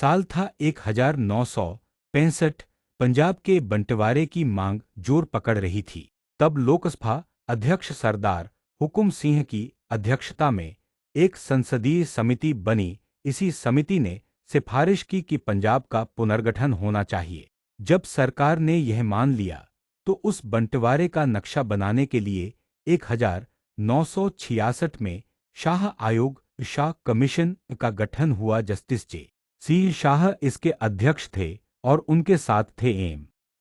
साल था 1965। पंजाब के बंटवारे की मांग जोर पकड़ रही थी। तब लोकसभा अध्यक्ष सरदार हुकुम सिंह की अध्यक्षता में एक संसदीय समिति बनी। इसी समिति ने सिफारिश की कि पंजाब का पुनर्गठन होना चाहिए। जब सरकार ने यह मान लिया तो उस बंटवारे का नक्शा बनाने के लिए 1966 में शाह आयोग शाह कमीशन का गठन हुआ। Justice JC. शाह इसके अध्यक्ष थे और उनके साथ थे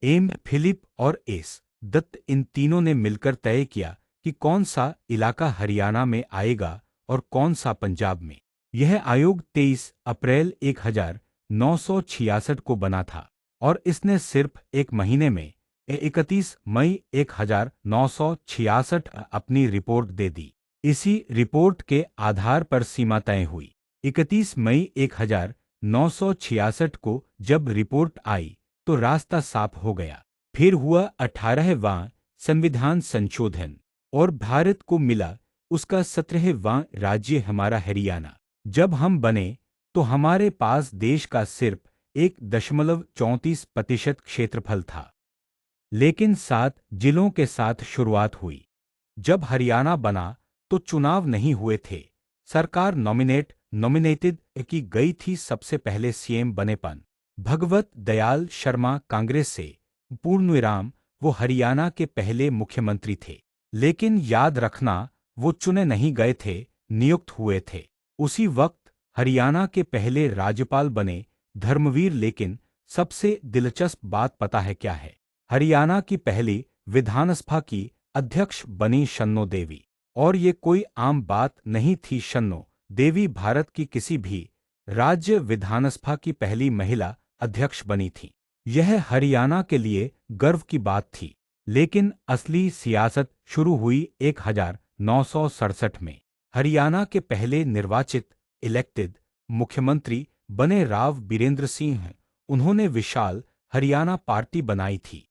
एम फिलिप और एस दत्त। इन तीनों ने मिलकर तय किया कि कौन सा इलाका हरियाणा में आएगा और कौन सा पंजाब में। यह आयोग 23 अप्रैल 1966 को बना था और इसने सिर्फ एक महीने में 31 मई 1966 अपनी रिपोर्ट दे दी। इसी रिपोर्ट के आधार पर सीमा तय हुई। 31 मई 1966 को जब रिपोर्ट आई तो रास्ता साफ हो गया। फिर हुआ 18वां संविधान संशोधन और भारत को मिला उसका 17वां राज्य हमारा हरियाणा। जब हम बने तो हमारे पास देश का सिर्फ 1.34% क्षेत्रफल था, लेकिन 7 जिलों के साथ शुरुआत हुई। जब हरियाणा बना तो चुनाव नहीं हुए थे, सरकार नॉमिनेटेड की गई थी। सबसे पहले सीएम बने भगवत दयाल शर्मा कांग्रेस से। पूर्णविराम वो हरियाणा के पहले मुख्यमंत्री थे, लेकिन याद रखना वो चुने नहीं गए थे, नियुक्त हुए थे। उसी वक्त हरियाणा के पहले राज्यपाल बने धर्मवीर। लेकिन सबसे दिलचस्प बात पता है क्या है? हरियाणा की पहली विधानसभा की अध्यक्ष बनी शन्नो देवी। और ये कोई आम बात नहीं थी। शन्नो देवी भारत की किसी भी राज्य विधानसभा की पहली महिला अध्यक्ष बनी थी। यह हरियाणा के लिए गर्व की बात थी। लेकिन असली सियासत शुरू हुई 1967 में। हरियाणा के पहले निर्वाचित इलेक्टेड मुख्यमंत्री बने राव बीरेंद्र सिंह। उन्होंने विशाल हरियाणा पार्टी बनाई थी।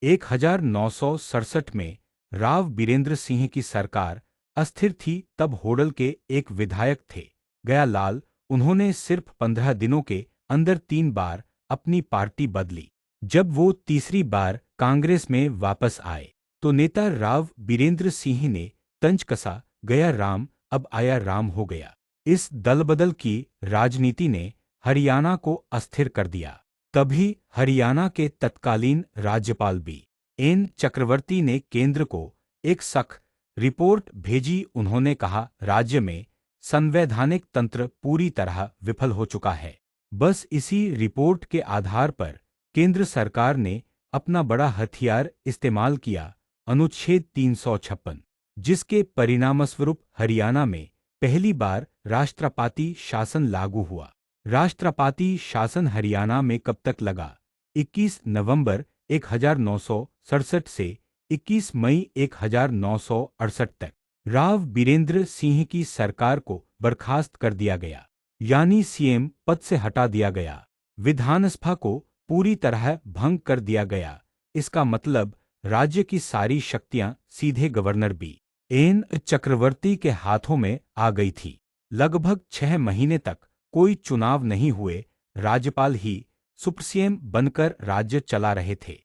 1967 में राव बीरेंद्र सिंह की सरकार अस्थिर थी। तब होडल के एक विधायक थे गया लाल। उन्होंने सिर्फ 15 दिनों के अंदर 3 बार अपनी पार्टी बदली। जब वो तीसरी बार कांग्रेस में वापस आए तो नेता राव बीरेंद्र सिंह ने तंज कसा, गया राम अब आया राम हो गया। इस दलबदल की राजनीति ने हरियाणा को अस्थिर कर दिया। तभी हरियाणा के तत्कालीन राज्यपाल बी.एन. चक्रवर्ती ने केंद्र को एक सख्त रिपोर्ट भेजी। उन्होंने कहा, राज्य में संवैधानिक तंत्र पूरी तरह विफल हो चुका है। बस इसी रिपोर्ट के आधार पर केंद्र सरकार ने अपना बड़ा हथियार इस्तेमाल किया, अनुच्छेद 356, जिसके परिणामस्वरूप हरियाणा में पहली बार राष्ट्रपति शासन लागू हुआ। राष्ट्रपति शासन हरियाणा में कब तक लगा? 21 नवंबर 1967 से 21 मई 1968 तक। राव बीरेंद्र सिंह की सरकार को बर्खास्त कर दिया गया, यानी सीएम पद से हटा दिया गया। विधानसभा को पूरी तरह भंग कर दिया गया। इसका मतलब राज्य की सारी शक्तियां सीधे गवर्नर बी.एन. चक्रवर्ती के हाथों में आ गई थी। लगभग 6 महीने तक कोई चुनाव नहीं हुए। राज्यपाल ही सुप्रीम बनकर राज्य चला रहे थे।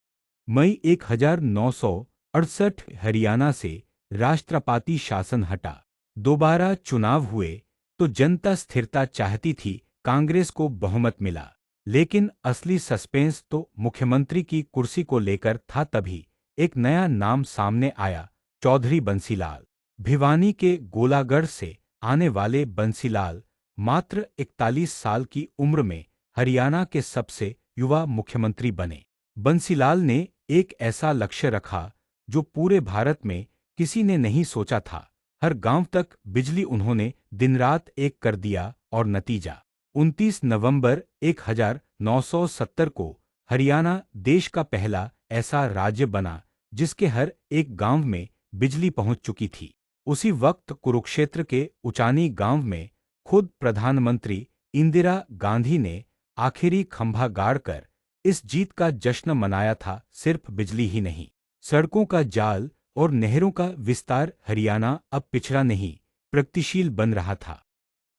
मई 1968 हरियाणा से राष्ट्रपति शासन हटा। दोबारा चुनाव हुए तो जनता स्थिरता चाहती थी। कांग्रेस को बहुमत मिला, लेकिन असली सस्पेंस तो मुख्यमंत्री की कुर्सी को लेकर था। तभी एक नया नाम सामने आया, चौधरी बंसीलाल। भिवानी के गोलागढ़ से आने वाले बंसीलाल मात्र 41 साल की उम्र में हरियाणा के सबसे युवा मुख्यमंत्री बने। बंसीलाल ने एक ऐसा लक्ष्य रखा जो पूरे भारत में किसी ने नहीं सोचा था। हर गांव तक बिजली उन्होंने दिन रात एक कर दिया और नतीजा 29 नवंबर 1970 को हरियाणा देश का पहला ऐसा राज्य बना जिसके हर एक गांव में बिजली पहुंच चुकी थी। उसी वक्त कुरुक्षेत्र के उचानी गांव में खुद प्रधानमंत्री इंदिरा गांधी ने आखिरी खंभा गाड़कर इस जीत का जश्न मनाया था। सिर्फ बिजली ही नहीं, सड़कों का जाल और नहरों का विस्तार। हरियाणा अब पिछड़ा नहीं, प्रगतिशील बन रहा था।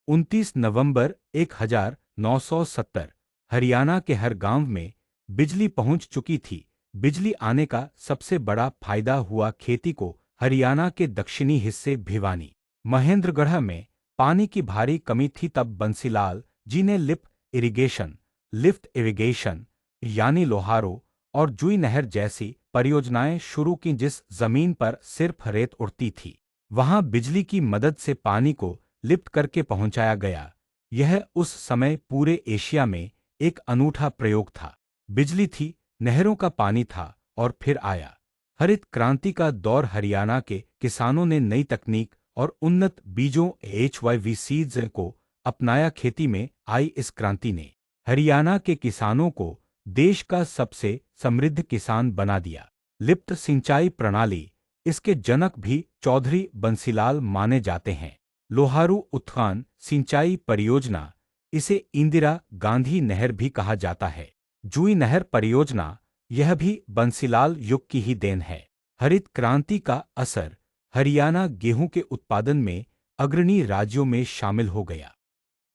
29 नवंबर 1970 हरियाणा के हर गांव में बिजली पहुंच चुकी थी। बिजली आने का सबसे बड़ा फायदा हुआ खेती को। हरियाणा के दक्षिणी हिस्से भिवानी, महेंद्रगढ़ में पानी की भारी कमी थी। तब बंसीलाल जी ने लिफ्ट इरिगेशन यानी लोहारो और जुई नहर जैसी परियोजनाएं शुरू की। जिस जमीन पर सिर्फ रेत उड़ती थी, वहां बिजली की मदद से पानी को लिफ्ट करके पहुंचाया गया। यह उस समय पूरे एशिया में एक अनूठा प्रयोग था। बिजली थी, नहरों का पानी था और फिर आया हरित क्रांति का दौर। हरियाणा के किसानों ने नई तकनीक और उन्नत बीजों HYV सीड्स को अपनाया। खेती में आई इस क्रांति ने हरियाणा के किसानों को देश का सबसे समृद्ध किसान बना दिया। लिफ्ट सिंचाई प्रणाली, इसके जनक भी चौधरी बंसीलाल माने जाते हैं। लोहारू उत्थान सिंचाई परियोजना, इसे इंदिरा गांधी नहर भी कहा जाता है। जुई नहर परियोजना, यह भी बंसीलाल युग की ही देन है। हरित क्रांति का असर, हरियाणा गेहूं के उत्पादन में अग्रणी राज्यों में शामिल हो गया।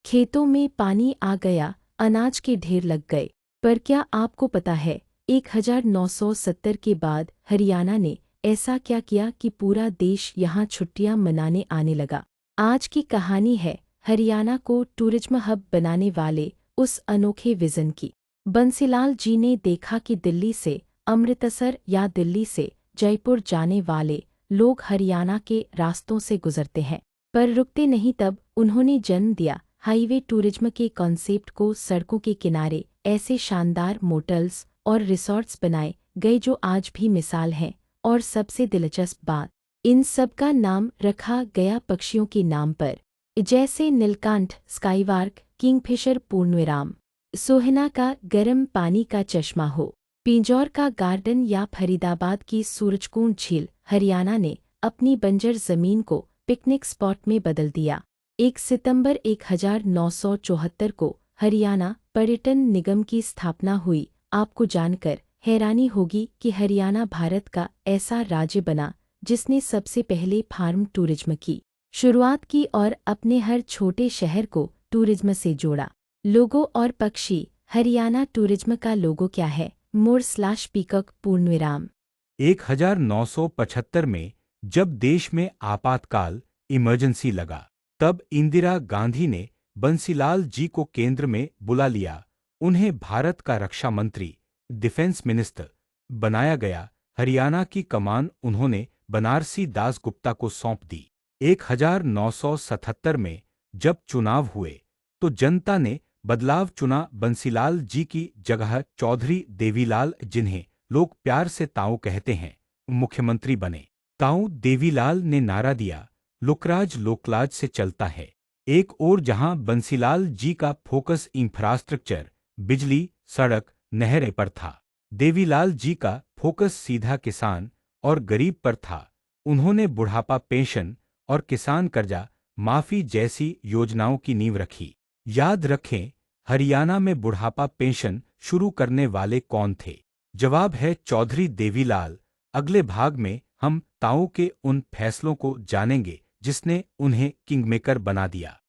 खेतों में पानी आ गया, अनाज के ढेर लग गए। पर क्या आपको पता है 1970 के बाद हरियाणा ने ऐसा क्या किया कि पूरा देश यहाँ छुट्टियां मनाने आने लगा। आज की कहानी है हरियाणा को टूरिज्म हब बनाने वाले उस अनोखे विजन की। बंसीलाल जी ने देखा कि दिल्ली से अमृतसर या दिल्ली से जयपुर जाने वाले लोग हरियाणा के रास्तों से गुजरते हैं, पर रुकते नहीं। तब उन्होंने जन्म दिया हाईवे टूरिज्म के कॉन्सेप्ट को। सड़कों के किनारे ऐसे शानदार मोटल्स और रिसॉर्ट्स बनाए गए जो आज भी मिसाल हैं। और सबसे दिलचस्प बात, इन सब का नाम रखा गया पक्षियों के नाम पर, जैसे नीलकंठ स्काईवार्क, किंगफिशर पूर्णविराम, सोहना का गर्म पानी का चश्मा हो, पिंजौर का गार्डन या फरीदाबाद की सूरजकुंड झील। हरियाणा ने अपनी बंजर जमीन को पिकनिक स्पॉट में बदल दिया। 1 सितंबर 1974 को हरियाणा पर्यटन निगम की स्थापना हुई। आपको जानकर हैरानी होगी कि हरियाणा भारत का ऐसा राज्य बना जिसने सबसे पहले फार्म टूरिज्म की शुरुआत की और अपने हर छोटे शहर को टूरिज्म से जोड़ा। लोगो और पक्षी, हरियाणा टूरिज्म का लोगो क्या है? मोर/पीकॉक पूर्णविराम। 1975 में जब देश में आपातकाल इमरजेंसी लगा, तब इंदिरा गांधी ने बंसीलाल जी को केंद्र में बुला लिया। उन्हें भारत का रक्षा मंत्री, डिफेंस मिनिस्टर बनाया गया। हरियाणा की कमान उन्होंने बनारसी दास गुप्ता को सौंप दी। 1977 में जब चुनाव हुए तो जनता ने बदलाव चुना। बंसीलाल जी की जगह चौधरी देवीलाल, जिन्हें लोग प्यार से ताऊ कहते हैं, मुख्यमंत्री बने। ताऊ देवीलाल ने नारा दिया, लोकराज लोकलाज से चलता है। एक ओर जहां बंसीलाल जी का फोकस इंफ्रास्ट्रक्चर, बिजली, सड़क, नहरें पर था, देवीलाल जी का फोकस सीधा किसान और गरीब पर था। उन्होंने बुढ़ापा पेंशन और किसान कर्जा माफी जैसी योजनाओं की नींव रखी। याद रखें, हरियाणा में बुढ़ापा पेंशन शुरू करने वाले कौन थे? जवाब है चौधरी देवीलाल। अगले भाग में हम ताऊ के उन फैसलों को जानेंगे जिसने उन्हें किंगमेकर बना दिया।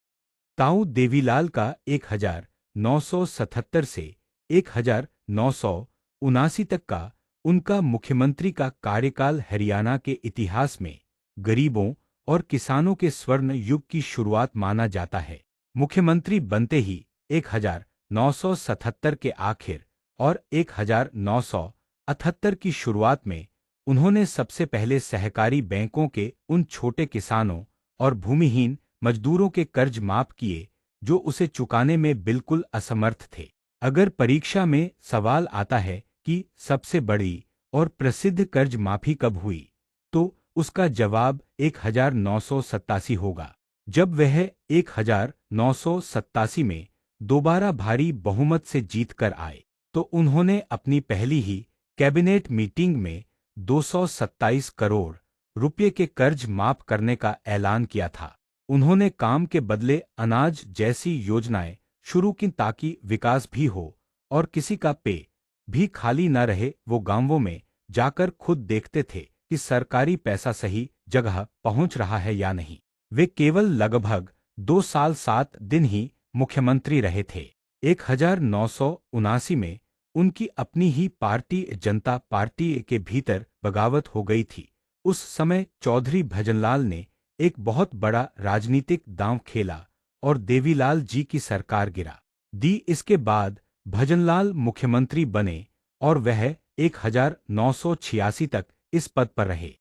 ताऊ देवीलाल का 1977 से 1979 तक का उनका मुख्यमंत्री का कार्यकाल हरियाणा के इतिहास में गरीबों और किसानों के स्वर्ण युग की शुरुआत माना जाता है। मुख्यमंत्री बनते ही 1977 के आखिर और 1978 की शुरुआत में उन्होंने सबसे पहले सहकारी बैंकों के उन छोटे किसानों और भूमिहीन मजदूरों के कर्ज माफ किए जो उसे चुकाने में बिल्कुल असमर्थ थे। अगर परीक्षा में सवाल आता है कि सबसे बड़ी और प्रसिद्ध कर्ज माफी कब हुई, तो उसका जवाब 1987 होगा, जब वह 1987 में दोबारा भारी बहुमत से जीतकर आए। तो उन्होंने अपनी पहली ही कैबिनेट मीटिंग में 227 करोड़ रुपये के कर्ज माफ करने का ऐलान किया था। उन्होंने काम के बदले अनाज जैसी योजनाएं शुरू की ताकि विकास भी हो और किसी का पेट भी खाली न रहे। वो गांवों में जाकर खुद देखते थे कि सरकारी पैसा सही जगह पहुंच रहा है या नहीं। वे केवल लगभग 2 साल 7 दिन ही मुख्यमंत्री रहे थे। 1979 में उनकी अपनी ही पार्टी जनता पार्टी के भीतर बगावत हो गई थी। उस समय चौधरी भजनलाल ने एक बहुत बड़ा राजनीतिक दांव खेला और देवीलाल जी की सरकार गिरा दी। इसके बाद भजनलाल मुख्यमंत्री बने और वह 1986 तक इस पद पर रहे।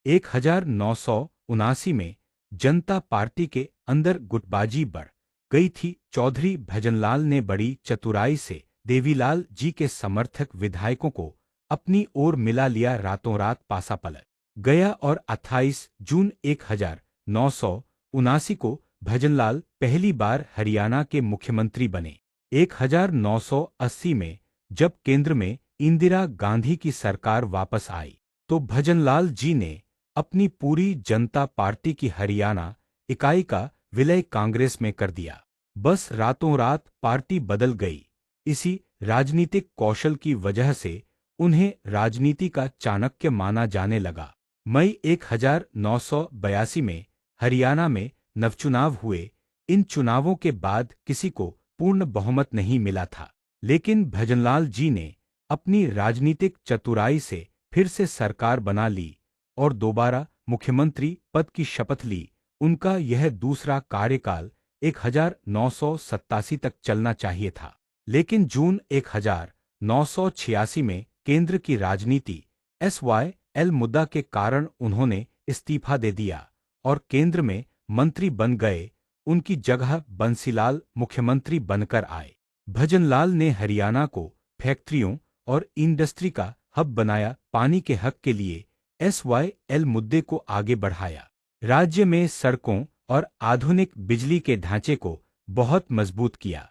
1979 में जनता पार्टी के अंदर गुटबाजी बढ़ गई थी। चौधरी भजनलाल ने बड़ी चतुराई से देवीलाल जी के समर्थक विधायकों को अपनी ओर मिला लिया। रातों रात पासा पलट गया और 28 जून 1979 को भजनलाल पहली बार हरियाणा के मुख्यमंत्री बने। 1980 में जब केंद्र में इंदिरा गांधी की सरकार वापस आई तो भजनलाल जी ने अपनी पूरी जनता पार्टी की हरियाणा इकाई का विलय कांग्रेस में कर दिया। बस रातों रात पार्टी बदल गई। इसी राजनीतिक कौशल की वजह से उन्हें राजनीति का चाणक्य माना जाने लगा। मई 1982 में हरियाणा में नवचुनाव हुए। इन चुनावों के बाद किसी को पूर्ण बहुमत नहीं मिला था, लेकिन भजनलाल जी ने अपनी राजनीतिक चतुराई से फिर से सरकार बना ली और दोबारा मुख्यमंत्री पद की शपथ ली। उनका यह दूसरा कार्यकाल 1987 तक चलना चाहिए था, लेकिन जून 1986 में केंद्र की राजनीति SYL मुद्दा के कारण उन्होंने इस्तीफा दे दिया और केंद्र में मंत्री बन गए। उनकी जगह बंसीलाल मुख्यमंत्री बनकर आए। भजनलाल ने हरियाणा को फैक्ट्रियों और इंडस्ट्री का हब बनाया, पानी के हक के लिए SYL मुद्दे को आगे बढ़ाया, राज्य में सड़कों और आधुनिक बिजली के ढांचे को बहुत मजबूत किया।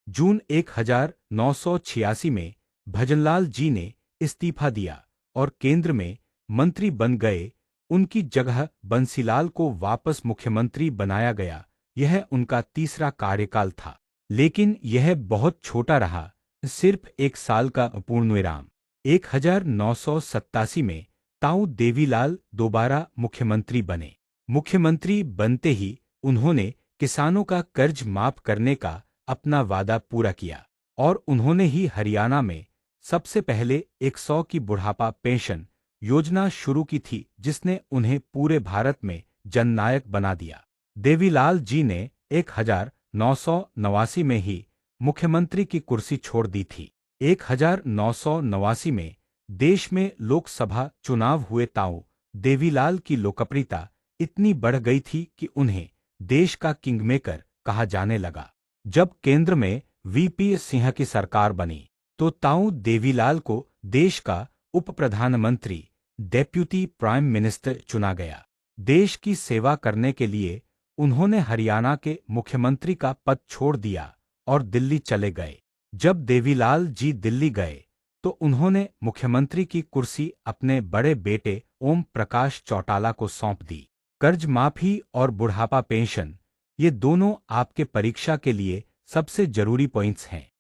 जून 1986 में भजनलाल जी ने इस्तीफा दिया और केंद्र में मंत्री बन गए। उनकी जगह बंसीलाल को वापस मुख्यमंत्री बनाया गया। यह उनका तीसरा कार्यकाल था, लेकिन यह बहुत छोटा रहा, सिर्फ 1 साल का पूर्णविराम। 1987 में ताऊ देवीलाल दोबारा मुख्यमंत्री बने। मुख्यमंत्री बनते ही उन्होंने किसानों का कर्ज माफ करने का अपना वादा पूरा किया और उन्होंने ही हरियाणा में सबसे पहले 100 की बुढ़ापा पेंशन योजना शुरू की थी, जिसने उन्हें पूरे भारत में जननायक बना दिया। देवीलाल जी ने 1989 में ही मुख्यमंत्री की कुर्सी छोड़ दी थी। 1989 में देश में लोकसभा चुनाव हुए। ताऊ देवीलाल की लोकप्रियता इतनी बढ़ गई थी कि उन्हें देश का किंगमेकर कहा जाने लगा। जब केंद्र में VP सिंह की सरकार बनी तो ताऊ देवीलाल को देश का उप प्रधानमंत्री डेप्यूटी प्राइम मिनिस्टर चुना गया। देश की सेवा करने के लिए उन्होंने हरियाणा के मुख्यमंत्री का पद छोड़ दिया और दिल्ली चले गए। जब देवीलाल जी दिल्ली गए तो उन्होंने मुख्यमंत्री की कुर्सी अपने बड़े बेटे ओम प्रकाश चौटाला को सौंप दी। कर्ज माफी और बुढ़ापा पेंशन, ये दोनों आपके परीक्षा के लिए सबसे जरूरी पॉइंट्स हैं।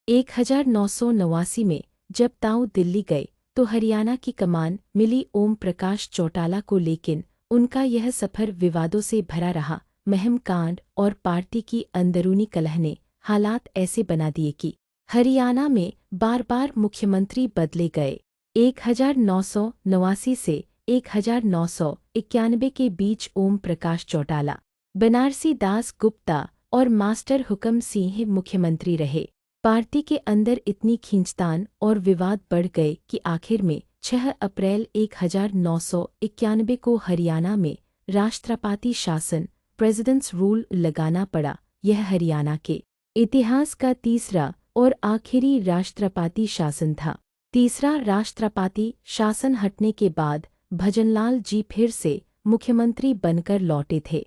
1989 में जब ताऊ दिल्ली गए तो हरियाणा की कमान मिली ओम प्रकाश चौटाला को, लेकिन उनका यह सफर विवादों से भरा रहा। महम कांड और पार्टी की अंदरूनी कलह ने हालात ऐसे बना दिए कि हरियाणा में बार बार मुख्यमंत्री बदले गए। 1989 से 1991 के बीच ओम प्रकाश चौटाला, बनारसी दास गुप्ता और मास्टर हुकम सिंह मुख्यमंत्री रहे। पार्टी के अंदर इतनी खींचतान और विवाद बढ़ गए कि आखिर में 6 अप्रैल 1991 को हरियाणा में राष्ट्रपति शासन प्रेसिडेंट्स रूल लगाना पड़ा। यह हरियाणा के इतिहास का तीसरा और आखिरी राष्ट्रपति शासन था। तीसरा राष्ट्रपति शासन हटने के बाद भजनलाल जी फिर से मुख्यमंत्री बनकर लौटे थे।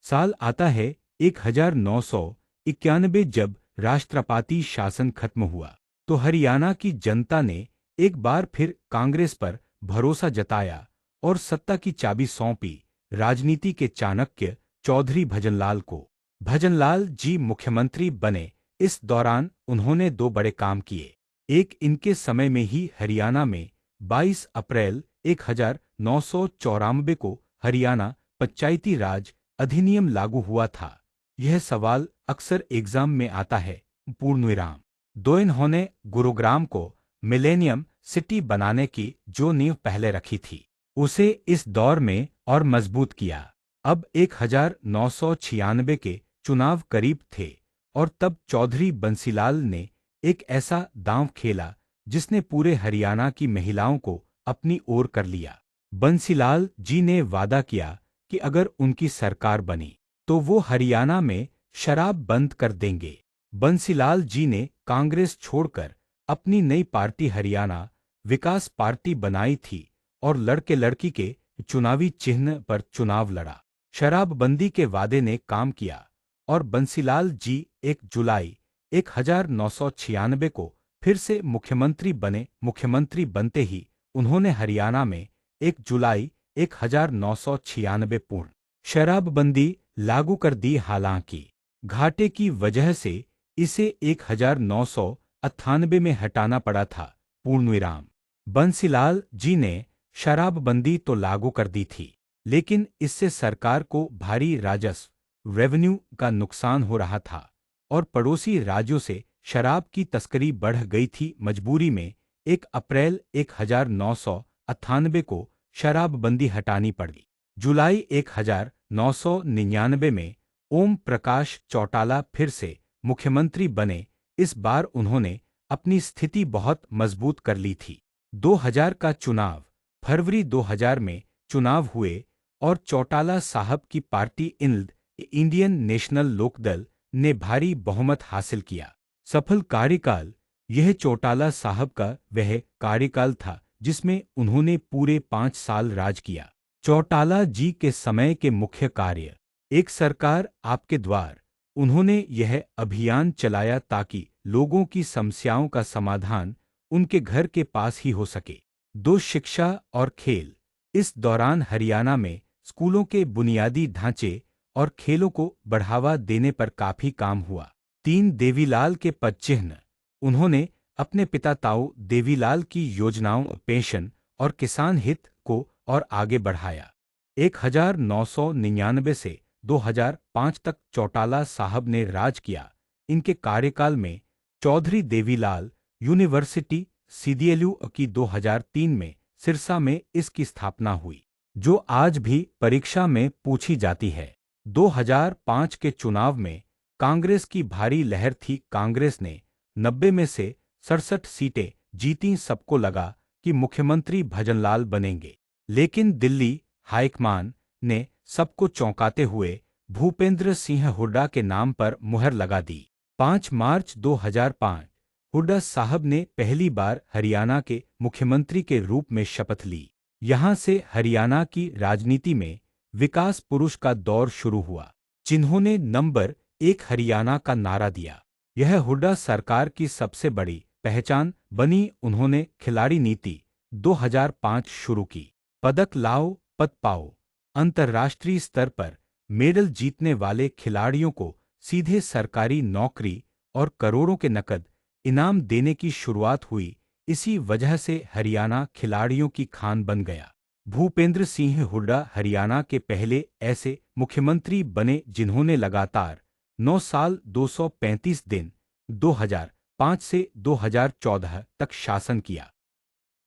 साल आता है 1991। जब राष्ट्रपति शासन खत्म हुआ तो हरियाणा की जनता ने एक बार फिर कांग्रेस पर भरोसा जताया और सत्ता की चाबी सौंपी राजनीति के चाणक्य चौधरी भजनलाल को। भजनलाल जी मुख्यमंत्री बने। इस दौरान उन्होंने 2 बड़े काम किए। एक, इनके समय में ही हरियाणा में 22 अप्रैल 1994 को हरियाणा पंचायती राज अधिनियम लागू हुआ था। यह सवाल अक्सर एग्जाम में आता है। पूर्णविराम। दो, इन्होंने गुरुग्राम को मिलेनियम सिटी बनाने की जो नींव पहले रखी थी उसे इस दौर में और मजबूत किया। अब 1996 के चुनाव करीब थे और तब चौधरी बंसीलाल ने एक ऐसा दांव खेला जिसने पूरे हरियाणा की महिलाओं को अपनी ओर कर लिया। बंसीलाल जी ने वादा किया कि अगर उनकी सरकार बनी तो वो हरियाणा में शराब बंद कर देंगे। बंसीलाल जी ने कांग्रेस छोड़कर अपनी नई पार्टी हरियाणा विकास पार्टी बनाई थी और लड़के लड़की के चुनावी चिन्ह पर चुनाव लड़ा। शराबबंदी के वादे ने काम किया और बंसीलाल जी 1 जुलाई 1996 को फिर से मुख्यमंत्री बने। मुख्यमंत्री बनते ही उन्होंने हरियाणा में 1 जुलाई 1996 पूर्ण शराबबंदी लागू कर दी। हालांकि घाटे की वजह से इसे 1998 में हटाना पड़ा था। पूर्णविराम। बंसीलाल जी ने शराबबंदी तो लागू कर दी थी, लेकिन इससे सरकार को भारी राजस्व रेवेन्यू का नुकसान हो रहा था और पड़ोसी राज्यों से शराब की तस्करी बढ़ गई थी। मजबूरी में 1 अप्रैल 1998 को शराबबंदी हटानी पड़ी। जुलाई 1999 में ओम प्रकाश चौटाला फिर से मुख्यमंत्री बने। इस बार उन्होंने अपनी स्थिति बहुत मजबूत कर ली थी। 2000 का चुनाव, फरवरी 2000 में चुनाव हुए और चौटाला साहब की पार्टी इंडियन नेशनल लोकदल ने भारी बहुमत हासिल किया। सफल कार्यकाल। यह चौटाला साहब का वह कार्यकाल था जिसमें उन्होंने पूरे 5 साल राज किया। चौटाला जी के समय के मुख्य कार्य, एक सरकार आपके द्वार। उन्होंने यह अभियान चलाया ताकि लोगों की समस्याओं का समाधान उनके घर के पास ही हो सके। 2, शिक्षा और खेल। इस दौरान हरियाणा में स्कूलों के बुनियादी ढांचे और खेलों को बढ़ावा देने पर काफी काम हुआ। 3, देवीलाल के पदचिह्न। उन्होंने अपने पिता ताऊ देवीलाल की योजनाओं, पेंशन और किसान हित को और आगे बढ़ाया। 1999 से 2005 तक चौटाला साहब ने राज किया। इनके कार्यकाल में चौधरी देवीलाल यूनिवर्सिटी सीडीएलयू की 2003 में सिरसा में इसकी स्थापना हुई, जो आज भी परीक्षा में पूछी जाती है। 2005 के चुनाव में कांग्रेस की भारी लहर थी। कांग्रेस ने 90 में से 67 सीटें जीती। सबको लगा कि मुख्यमंत्री भजनलाल बनेंगे, लेकिन दिल्ली हाईकमान ने सबको चौंकाते हुए भूपेंद्र सिंह हुड्डा के नाम पर मुहर लगा दी। 5 मार्च 2005 हुड्डा साहब ने पहली बार हरियाणा के मुख्यमंत्री के रूप में शपथ ली। यहां से हरियाणा की राजनीति में विकास पुरुष का दौर शुरू हुआ, जिन्होंने नंबर 1 हरियाणा का नारा दिया। यह हुड्डा सरकार की सबसे बड़ी पहचान बनी। उन्होंने खिलाड़ी नीति 2005 शुरू की। पदक लाओ पद पाओ। अंतर्राष्ट्रीय स्तर पर मेडल जीतने वाले खिलाड़ियों को सीधे सरकारी नौकरी और करोड़ों के नकद इनाम देने की शुरुआत हुई। इसी वजह से हरियाणा खिलाड़ियों की खान बन गया। भूपेंद्र सिंह हुड्डा हरियाणा के पहले ऐसे मुख्यमंत्री बने जिन्होंने लगातार 9 साल 235 दिन 2005 से 2014 तक शासन किया।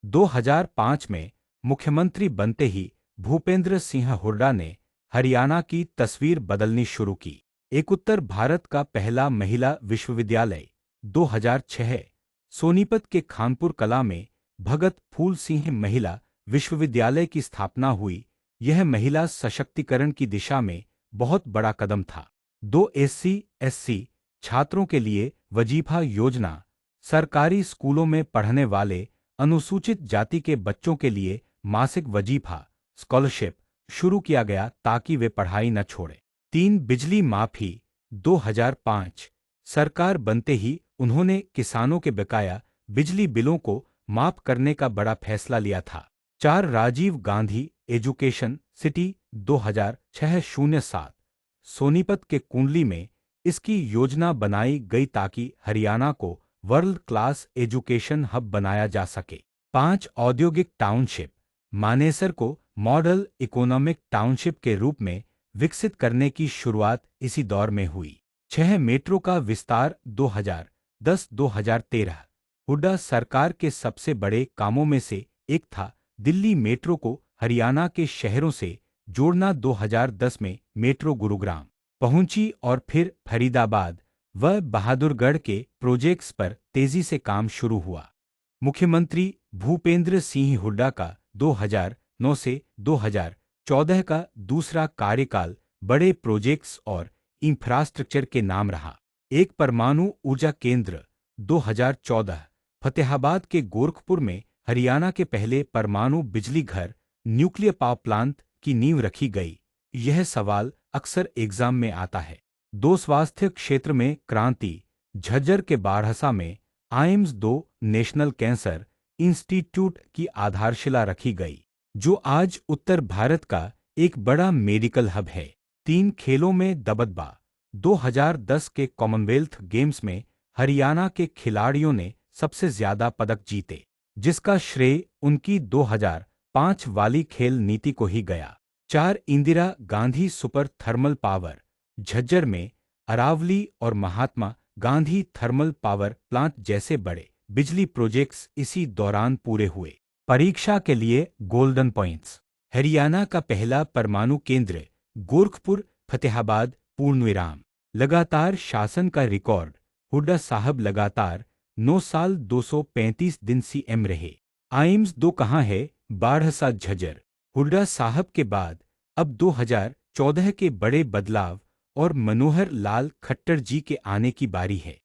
2005 में मुख्यमंत्री बनते ही भूपेंद्र सिंह हुड्डा ने हरियाणा की तस्वीर बदलनी शुरू की। एक उत्तर भारत का पहला महिला विश्वविद्यालय 2006 सोनीपत के खानपुर कला में भगत फूल सिंह महिला विश्वविद्यालय की स्थापना हुई। यह महिला सशक्तिकरण की दिशा में बहुत बड़ा कदम था। 2 SC/SC छात्रों के लिए वजीफा योजना। सरकारी स्कूलों में पढ़ने वाले अनुसूचित जाति के बच्चों के लिए मासिक वजीफा स्कॉलरशिप शुरू किया गया ताकि वे पढ़ाई न छोड़ें। 3, बिजली माफी। 2005 सरकार बनते ही उन्होंने किसानों के बकाया बिजली बिलों को माफ करने का बड़ा फैसला लिया था। 4, राजीव गांधी एजुकेशन सिटी 2006-07 सोनीपत के कुंडली में इसकी योजना बनाई गई ताकि हरियाणा को वर्ल्ड क्लास एजुकेशन हब बनाया जा सके। 5, औद्योगिक टाउनशिप। मानेसर को मॉडल इकोनॉमिक टाउनशिप के रूप में विकसित करने की शुरुआत इसी दौर में हुई। 6 मेट्रो का विस्तार 2010-2013। हुड्डा सरकार के सबसे बड़े कामों में से एक था दिल्ली मेट्रो को हरियाणा के शहरों से जोड़ना। 2010 में मेट्रो गुरुग्राम पहुंची और फिर फरीदाबाद व बहादुरगढ़ के प्रोजेक्ट्स पर तेजी से काम शुरू हुआ। मुख्यमंत्री भूपेंद्र सिंह हुड्डा का 2009 से 2014 का दूसरा कार्यकाल बड़े प्रोजेक्ट्स और इंफ्रास्ट्रक्चर के नाम रहा। एक परमाणु ऊर्जा केंद्र 2014। फतेहाबाद के गोरखपुर में हरियाणा के पहले परमाणु बिजली घर न्यूक्लियर पावर प्लांट की नींव रखी गई। यह सवाल अक्सर एग्जाम में आता है। 2 स्वास्थ्य क्षेत्र में क्रांति। झज्जर के बाढ़सा में आइम्स 2 नेशनल कैंसर इंस्टीट्यूट की आधारशिला रखी गई, जो आज उत्तर भारत का एक बड़ा मेडिकल हब है। 3 खेलों में दबदबा। 2010 के कॉमनवेल्थ गेम्स में हरियाणा के खिलाड़ियों ने सबसे ज्यादा पदक जीते, जिसका श्रेय उनकी 2005 वाली खेल नीति को ही गया। 4 Indira Gandhi super thermal power. Jhajjar में अरावली और Mahatma Gandhi thermal power plant जैसे बड़े बिजली प्रोजेक्ट्स इसी दौरान पूरे हुए। परीक्षा के लिए गोल्डन पॉइंट्स। हरियाणा का पहला परमाणु केंद्र गोरखपुर फतेहाबाद पूर्णविराम। लगातार शासन का रिकॉर्ड। हुड्डा साहब लगातार 9 साल 235 दिन सीएम रहे। आइम्स 2 कहाँ है? बाढ़सा झज्जर। हुड्डा साहब के बाद अब 2014 के बड़े बदलाव और मनोहर लाल खट्टर जी के आने की बारी है।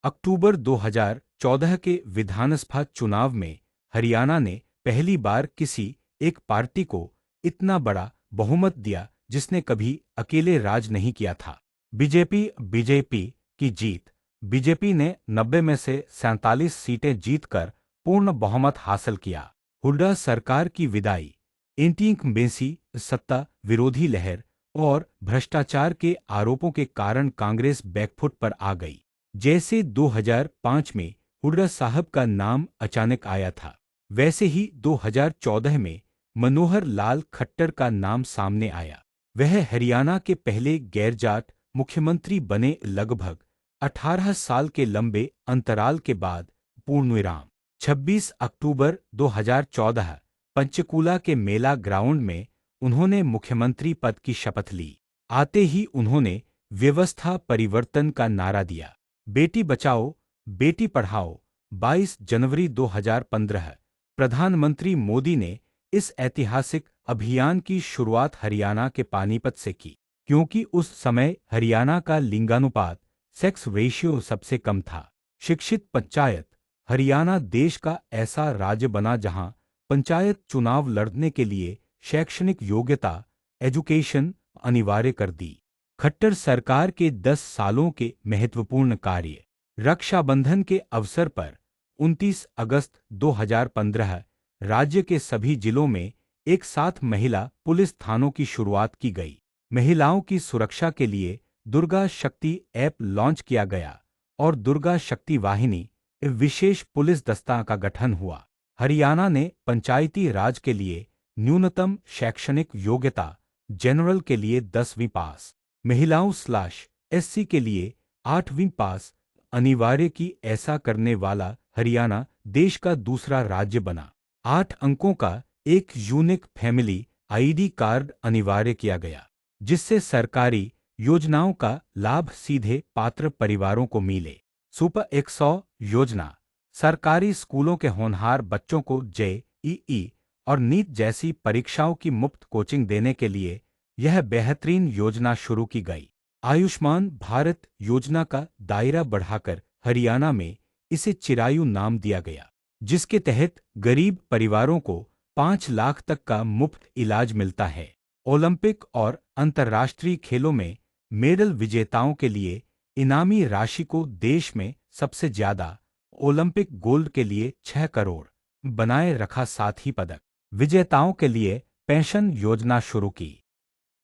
अक्टूबर 2014 के विधानसभा चुनाव में हरियाणा ने पहली बार किसी एक पार्टी को इतना बड़ा बहुमत दिया जिसने कभी अकेले राज नहीं किया था। बीजेपी की जीत। बीजेपी ने 90 में से 47 सीटें जीतकर पूर्ण बहुमत हासिल किया। हुड्डा सरकार की विदाई। एंटी-इंकम्बेंसी, सत्ता विरोधी लहर और भ्रष्टाचार के आरोपों के कारण कांग्रेस बैकफुट पर आ गई। जैसे 2005 में हुड्डा साहब का नाम अचानक आया था, वैसे ही 2014 में मनोहर लाल खट्टर का नाम सामने आया। वह हरियाणा के पहले गैरजाट मुख्यमंत्री बने लगभग 18 साल के लंबे अंतराल के बाद। पूर्णविराम। 26 अक्टूबर 2014 पंचकूला के मेला ग्राउंड में उन्होंने मुख्यमंत्री पद की शपथ ली। आते ही उन्होंने व्यवस्था परिवर्तन का नारा दिया। बेटी बचाओ बेटी पढ़ाओ। 22 जनवरी 2015 प्रधानमंत्री मोदी ने इस ऐतिहासिक अभियान की शुरुआत हरियाणा के पानीपत से की, क्योंकि उस समय हरियाणा का लिंगानुपात सेक्स रेशियो सबसे कम था। शिक्षित पंचायत। हरियाणा देश का ऐसा राज्य बना जहां पंचायत चुनाव लड़ने के लिए शैक्षणिक योग्यता एजुकेशन अनिवार्य कर दी। खट्टर सरकार के 10 सालों के महत्वपूर्ण कार्य। रक्षाबंधन के अवसर पर 29 अगस्त 2015 राज्य के सभी जिलों में एक साथ महिला पुलिस थानों की शुरुआत की गई। महिलाओं की सुरक्षा के लिए दुर्गा शक्ति ऐप लॉन्च किया गया और दुर्गा शक्ति वाहिनी विशेष पुलिस दस्ता का गठन हुआ। हरियाणा ने पंचायती राज के लिए न्यूनतम शैक्षणिक योग्यता जनरल के लिए 10वीं पास, महिलाओं/एससी के लिए 8वीं पास अनिवार्य की। ऐसा करने वाला हरियाणा देश का दूसरा राज्य बना। 8 अंकों का एक यूनिक फैमिली आईडी कार्ड अनिवार्य किया गया, जिससे सरकारी योजनाओं का लाभ सीधे पात्र परिवारों को मिले। सुपर 100 योजना। सरकारी स्कूलों के होनहार बच्चों को जेईई और नीट जैसी परीक्षाओं की मुफ्त कोचिंग देने के लिए यह बेहतरीन योजना शुरू की गई। आयुष्मान भारत योजना का दायरा बढ़ाकर हरियाणा में इसे चिरायु नाम दिया गया, जिसके तहत गरीब परिवारों को 5 लाख तक का मुफ्त इलाज मिलता है। ओलंपिक और अंतर्राष्ट्रीय खेलों में मेडल विजेताओं के लिए इनामी राशि को देश में सबसे ज्यादा, ओलंपिक गोल्ड के लिए 6 करोड़ बनाए रखा। साथ ही पदक विजेताओं के लिए पेंशन योजना शुरू की।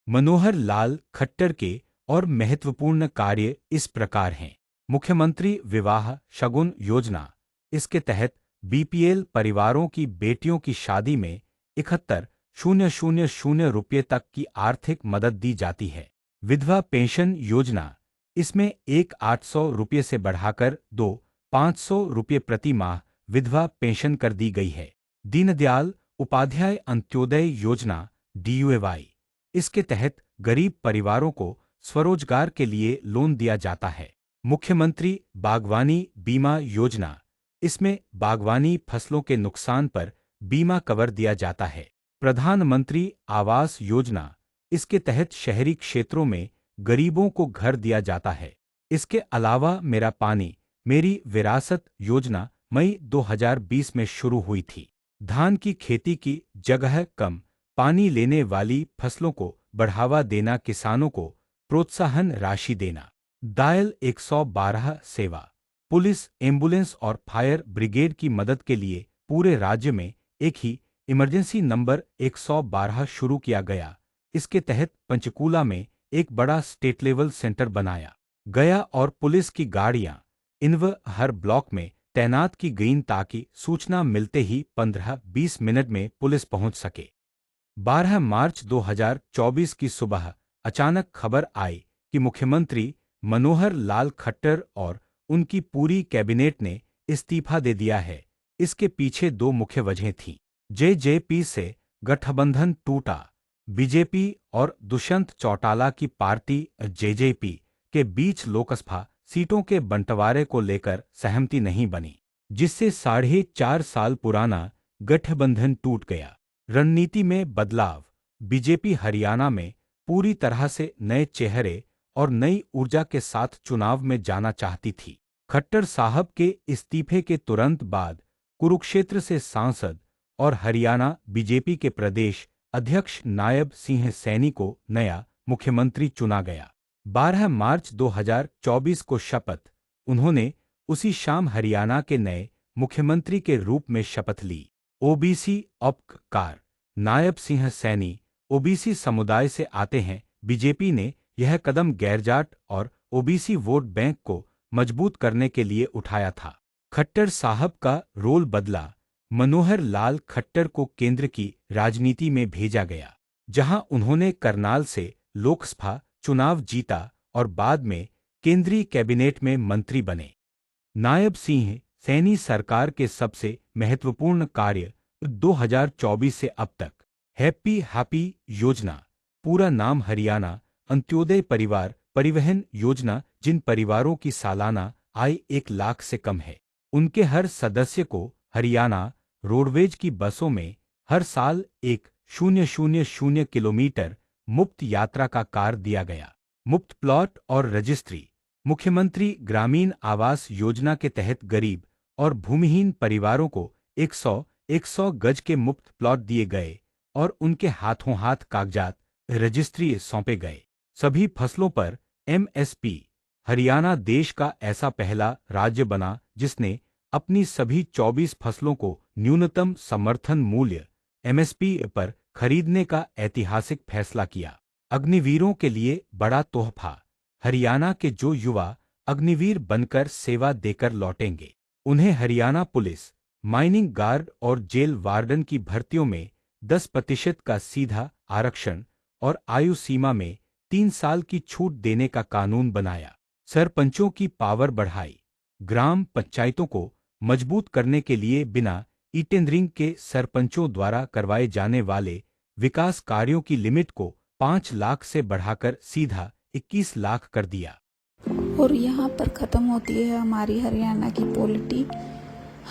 मनोहर लाल खट्टर के और महत्वपूर्ण कार्य इस प्रकार हैं। मुख्यमंत्री विवाह शगुन योजना। इसके तहत बीपीएल परिवारों की बेटियों की शादी में 71,000 रुपये तक की आर्थिक मदद दी जाती है। विधवा पेंशन योजना। इसमें एक 800 रुपये से बढ़ाकर 500 रुपये प्रति माह विधवा पेंशन कर दी गई है। दीनदयाल उपाध्याय अंत्योदय योजना DUAY, इसके तहत गरीब परिवारों को स्वरोजगार के लिए लोन दिया जाता है। मुख्यमंत्री बागवानी बीमा योजना, इसमें बागवानी फसलों के नुकसान पर बीमा कवर दिया जाता है। प्रधानमंत्री आवास योजना, इसके तहत शहरी क्षेत्रों में गरीबों को घर दिया जाता है। इसके अलावा मेरा पानी मेरी विरासत योजना मई 2020 में शुरू हुई थी। धान की खेती की जगह कम पानी लेने वाली फसलों को बढ़ावा देना, किसानों को प्रोत्साहन राशि देना। डायल 112 सेवा, पुलिस, एम्बुलेंस और फायर ब्रिगेड की मदद के लिए पूरे राज्य में एक ही इमरजेंसी नंबर 112 शुरू किया गया। इसके तहत पंचकूला में एक बड़ा स्टेट लेवल सेंटर बनाया गया और पुलिस की गाड़ियां इनव हर ब्लॉक में तैनात की गईं ताकि सूचना मिलते ही 15-20 मिनट में पुलिस पहुंच सके। 12 मार्च 2024 की सुबह अचानक खबर आई कि मुख्यमंत्री मनोहर लाल खट्टर और उनकी पूरी कैबिनेट ने इस्तीफा दे दिया है। इसके पीछे दो मुख्य वजहें थीं। जेजेपी से गठबंधन टूटा, बीजेपी और दुष्यंत चौटाला की पार्टी जेजेपी के बीच लोकसभा सीटों के बंटवारे को लेकर सहमति नहीं बनी, जिससे 4.5 साल पुराना गठबंधन टूट गया। रणनीति में बदलाव, बीजेपी हरियाणा में पूरी तरह से नए चेहरे और नई ऊर्जा के साथ चुनाव में जाना चाहती थी। खट्टर साहब के इस्तीफे के तुरंत बाद कुरुक्षेत्र से सांसद और हरियाणा बीजेपी के प्रदेश अध्यक्ष नायब सिंह सैनी को नया मुख्यमंत्री चुना गया। 12 मार्च 2024 को शपथ, उन्होंने उसी शाम हरियाणा के नए मुख्यमंत्री के रूप में शपथ ली। ओबीसी उपकार, नायब सिंह सैनी ओबीसी समुदाय से आते हैं। बीजेपी ने यह कदम गैरजाट और ओबीसी वोट बैंक को मजबूत करने के लिए उठाया था। खट्टर साहब का रोल बदला, मनोहर लाल खट्टर को केंद्र की राजनीति में भेजा गया, जहां उन्होंने करनाल से लोकसभा चुनाव जीता और बाद में केंद्रीय कैबिनेट में मंत्री बने। नायब सिंह सैनी सरकार के सबसे महत्वपूर्ण कार्य 2024 से अब तक। हैप्पी योजना, पूरा नाम हरियाणा अंत्योदय परिवार परिवहन योजना, जिन परिवारों की सालाना आय 1 लाख से कम है, उनके हर सदस्य को हरियाणा रोडवेज की बसों में हर साल 1,000 किलोमीटर मुफ्त यात्रा का कार्ड दिया गया। मुफ्त प्लॉट और रजिस्ट्री, मुख्यमंत्री ग्रामीण आवास योजना के तहत गरीब और भूमिहीन परिवारों को 100 गज के मुफ्त प्लॉट दिए गए और उनके हाथों हाथ कागजात रजिस्ट्री सौंपे गए। सभी फसलों पर MSP, हरियाणा देश का ऐसा पहला राज्य बना जिसने अपनी सभी 24 फसलों को न्यूनतम समर्थन मूल्य MSP पर खरीदने का ऐतिहासिक फैसला किया। अग्निवीरों के लिए बड़ा तोहफा, हरियाणा के जो युवा अग्निवीर बनकर सेवा देकर लौटेंगे, उन्हें हरियाणा पुलिस, माइनिंग गार्ड और जेल वार्डन की भर्तियों में 10% का सीधा आरक्षण और आयु सीमा में 3 साल की छूट देने का कानून बनाया। सरपंचों की पावर बढ़ाई, ग्राम पंचायतों को मजबूत करने के लिए बिना ईटेंडरिंग के सरपंचों द्वारा करवाए जाने वाले विकास कार्यों की लिमिट को 5 लाख से बढ़ाकर सीधा 21 लाख कर दिया। और यहाँ पर ख़त्म होती है हमारी हरियाणा की पॉलिटी।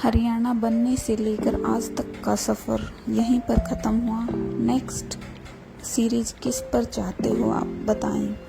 हरियाणा बनने से लेकर आज तक का सफ़र यहीं पर ख़त्म हुआ। नेक्स्ट सीरीज किस पर चाहते हो आप बताएं।